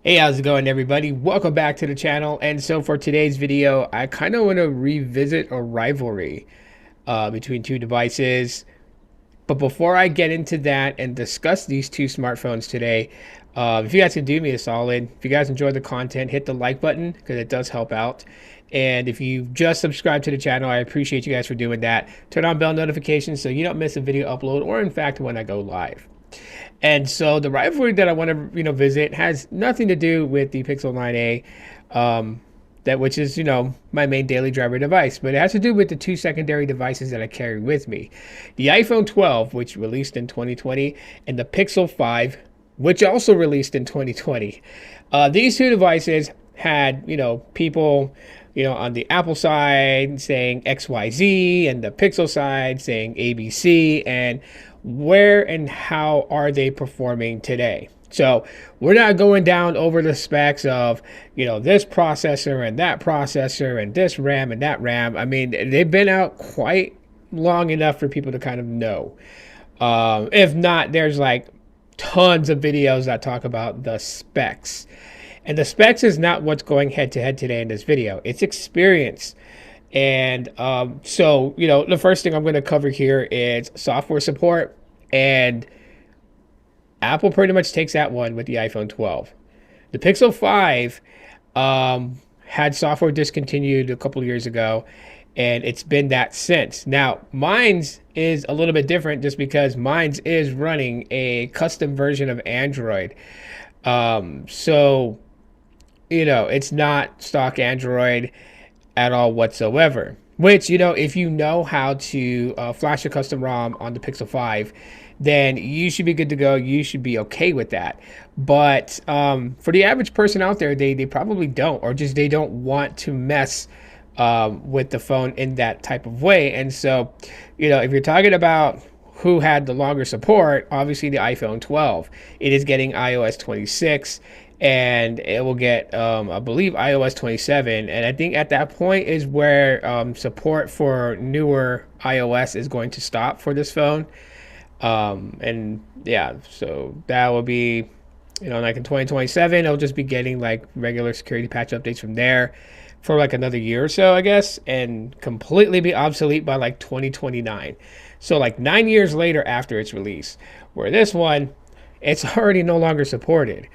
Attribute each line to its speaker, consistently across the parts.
Speaker 1: Hey, how's it going, everybody? Welcome back to the channel. And so for today's video, I kind of want to revisit a rivalry between two devices. But before I get into that and discuss these two smartphones today, if you guys can do me a solid, if you guys enjoyed the content, hit the like button because it does help out. And if you just subscribed to the channel, I appreciate you guys for doing that. Turn on bell notifications so you don't miss a video upload or, in fact, when I go live. And so the rivalry that I want to visit has nothing to do with the Pixel 9a, that which is my main daily driver device, but it has to do with the two secondary devices that I carry with me: the iPhone 12, which released in 2020, and the Pixel 5, which also released in 2020. These two devices had people on the Apple side saying XYZ and the Pixel side saying ABC, and where and how are they performing today? So we're not going down over the specs of, this processor and that processor and this RAM and that RAM. I mean, they've been out quite long enough for people to kind of know. If not, there's like tons of videos that talk about the specs. And the specs is not what's going head to head today in this video. It's experience. And so, the first thing I'm going to cover here is software support. And Apple pretty much takes that one with the iPhone 12. The Pixel 5 had software discontinued a couple of years ago, and it's been that since. Now, mine's is a little bit different just because mine's is running a custom version of Android. So, it's not stock Android at all whatsoever. Which, if you know how to flash a custom ROM on the Pixel 5, then you should be good to go. You should be okay with that. But for the average person out there, they probably don't, or just they don't want to mess with the phone in that type of way. And so, if you're talking about who had the longer support, obviously the iPhone 12. It is getting iOS 26. And it will get, I believe, iOS 27. And I think at that point is where support for newer iOS is going to stop for this phone. And yeah, so that will be, like in 2027, it'll just be getting like regular security patch updates from there for like another year or so, I guess, and completely be obsolete by like 2029. So like 9 years later after its release, where this one, it's already no longer supported.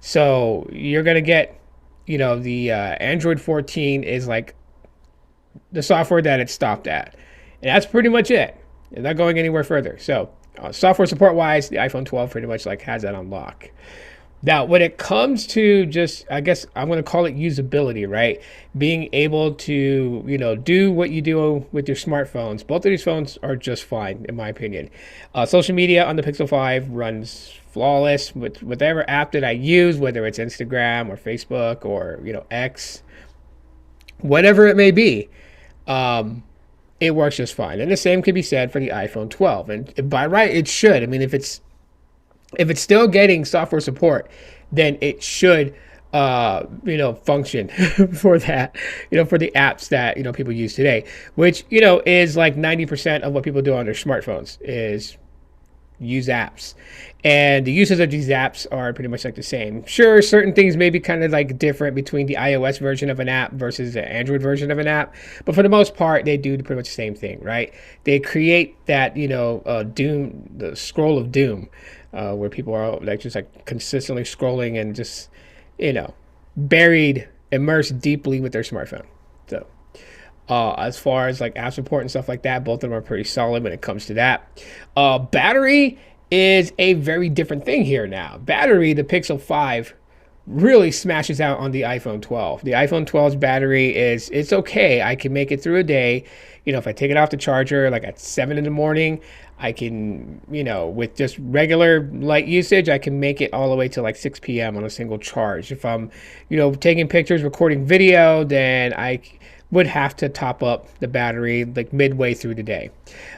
Speaker 1: So you're going to get, the Android 14 is like the software that it stopped at. And that's pretty much it. It's not going anywhere further. So software support wise, the iPhone 12 pretty much like has that on lock. Now, when it comes to just, I guess I'm going to call it usability, right? Being able to, do what you do with your smartphones. Both of these phones are just fine, in my opinion. Social media on the Pixel 5 runs flawless with whatever app that I use, whether it's Instagram or Facebook or, X, whatever it may be. It works just fine. And the same can be said for the iPhone 12. And by right, it should. I mean, if it's still getting software support, then it should, function for that, for the apps that, people use today, which, is like 90% of what people do on their smartphones is use apps. And the uses of these apps are pretty much like the same. Sure, certain things may be kind of like different between the iOS version of an app versus the Android version of an app, but for the most part, they do pretty much the same thing, right? They create that, doom, the scroll of doom, where people are like just like consistently scrolling and just, buried, immersed deeply with their smartphone. So as far as like app support and stuff like that, both of them are pretty solid when it comes to that. Battery is a very different thing here now. Battery, the Pixel 5 really smashes out on the iPhone 12. The iPhone 12's battery it's okay. I can make it through a day. If I take it off the charger like at 7 in the morning, I can, with just regular light usage, I can make it all the way to like 6 p.m. on a single charge. If I'm, taking pictures, recording video, then I would have to top up the battery like midway through the day.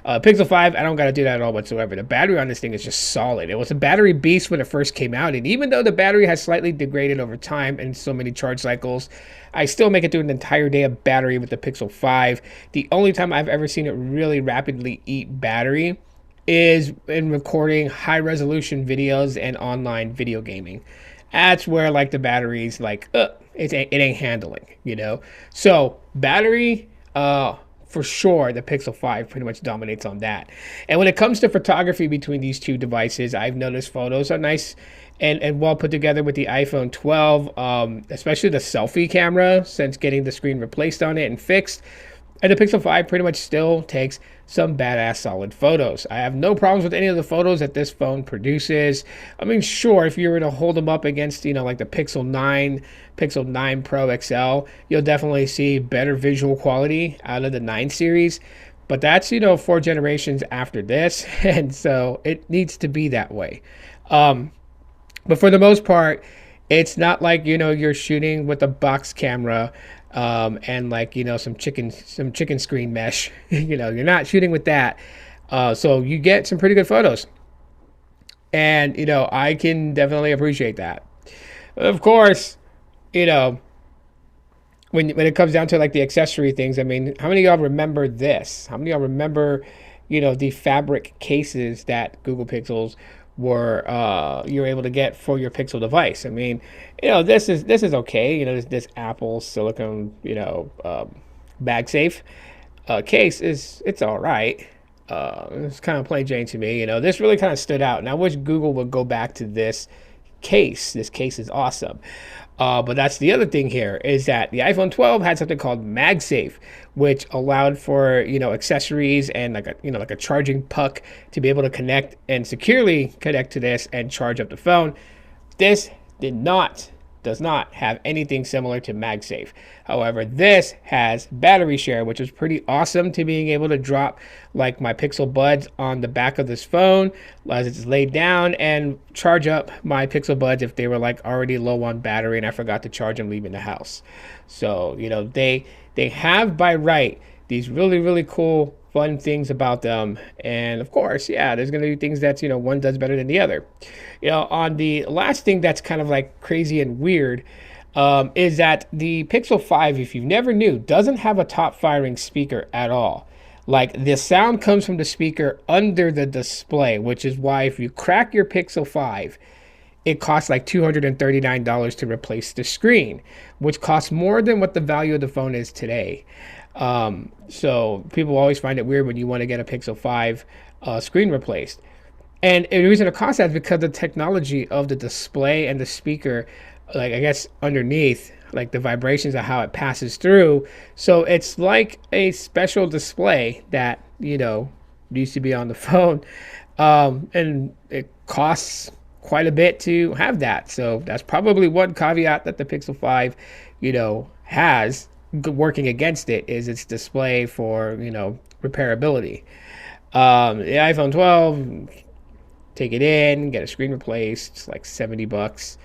Speaker 1: Pixel 5, I don't got to do that at all whatsoever. The battery on this thing is just solid. It was a battery beast when it first came out, and even though the battery has slightly degraded over time and so many charge cycles, I still make it through an entire day of battery with the Pixel 5. The only time I've ever seen it really rapidly eat battery is in recording high resolution videos and online video gaming. That's where like the batteries like it ain't handling, you know. So battery, for sure, the Pixel 5 pretty much dominates on that. And when it comes to photography between these two devices, I've noticed photos are nice and well put together with the iPhone 12, especially the selfie camera, since getting the screen replaced on it and fixed. And the Pixel 5 pretty much still takes some badass solid photos. I have no problems with any of the photos that this phone produces. I mean, sure, if you were to hold them up against, you know, like the Pixel 9, Pixel 9 Pro XL, you'll definitely see better visual quality out of the 9 series. But that's, you know, 4 generations after this. And so it needs to be that way. But for the most part, it's not like, you know, you're shooting with a box camera and like, you know, some chicken screen mesh. You know, you're not shooting with that. So you get some pretty good photos. And, you know, I can definitely appreciate that. Of course, you know, when it comes down to like the accessory things, I mean, how many of y'all remember this? How many of y'all remember, you know, the fabric cases that Google Pixels were you're able to get for your Pixel device? I mean, you know, this is okay. You know, this Apple silicone, you know, MagSafe case it's all right. It's kind of plain Jane to me. You know, this really kind of stood out, and I wish Google would go back to this case. This case is awesome. But that's the other thing here is that the iPhone 12 had something called MagSafe, which allowed for, you know, accessories and like a, you know, like a charging puck to be able to connect and securely connect to this and charge up the phone. This does not have anything similar to MagSafe. However, this has battery share, which is pretty awesome, to being able to drop like my Pixel Buds on the back of this phone as it's laid down and charge up my Pixel Buds if they were like already low on battery and I forgot to charge them leaving the house. So, you know, they have by right these really cool fun things about them. And of course, yeah, there's going to be things that, you know, one does better than the other. You know, on the last thing that's kind of like crazy and weird is that the Pixel 5, if you never knew, doesn't have a top firing speaker at all. Like, the sound comes from the speaker under the display, which is why if you crack your Pixel 5, it costs like $239 to replace the screen, which costs more than what the value of the phone is today. So people always find it weird when you want to get a Pixel 5 screen replaced. And the reason it costs that is because the technology of the display and the speaker, like I guess underneath, like the vibrations of how it passes through. So it's like a special display that, you know, used to be on the phone. And it costs quite a bit to have that. So that's probably one caveat that the Pixel 5, you know, has working against it, is its display for, you know, repairability. The iPhone 12, take it in, get a screen replaced, it's like $70,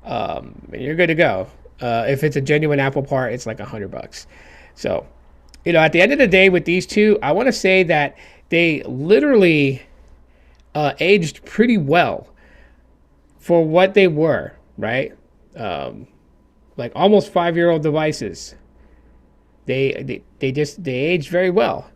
Speaker 1: and you're good to go. If it's a genuine Apple part, it's like $100. So, you know, at the end of the day with these two, I want to say that they literally aged pretty well for what they were, right? Like almost 5-year-old devices. They aged very well.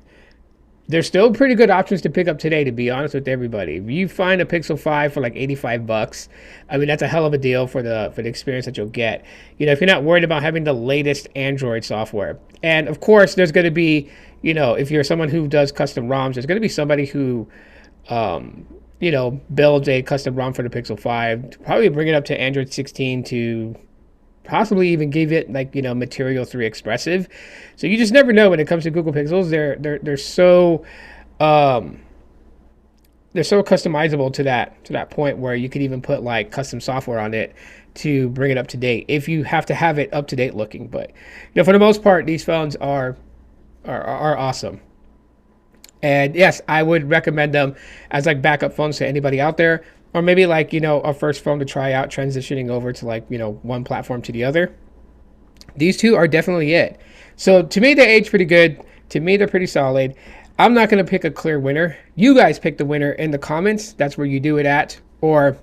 Speaker 1: They're still pretty good options to pick up today, to be honest with everybody. If you find a Pixel 5 for like $85, I mean, that's a hell of a deal for the experience that you'll get. You know, if you're not worried about having the latest Android software. And of course, there's going to be, you know, if you're someone who does custom ROMs, there's going to be somebody who, you know, builds a custom ROM for the Pixel 5 to probably bring it up to Android 16 to possibly even give it like, you know, Material 3 expressive. So you just never know when it comes to Google Pixels. They're so customizable to that point where you could even put like custom software on it to bring it up to date if you have to have it up to date looking. But, you know, for the most part, these phones are awesome. And yes, I would recommend them as like backup phones to anybody out there. Or maybe like, you know, a first phone to try out, transitioning over to like, you know, one platform to the other. These two are definitely it. So to me, they age pretty good. To me, they're pretty solid. I'm not going to pick a clear winner. You guys pick the winner in the comments. That's where you do it at. Or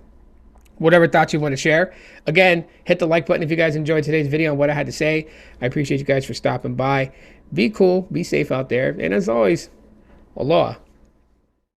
Speaker 1: whatever thoughts you want to share. Again, hit the like button if you guys enjoyed today's video on what I had to say. I appreciate you guys for stopping by. Be cool. Be safe out there. And as always, Allah.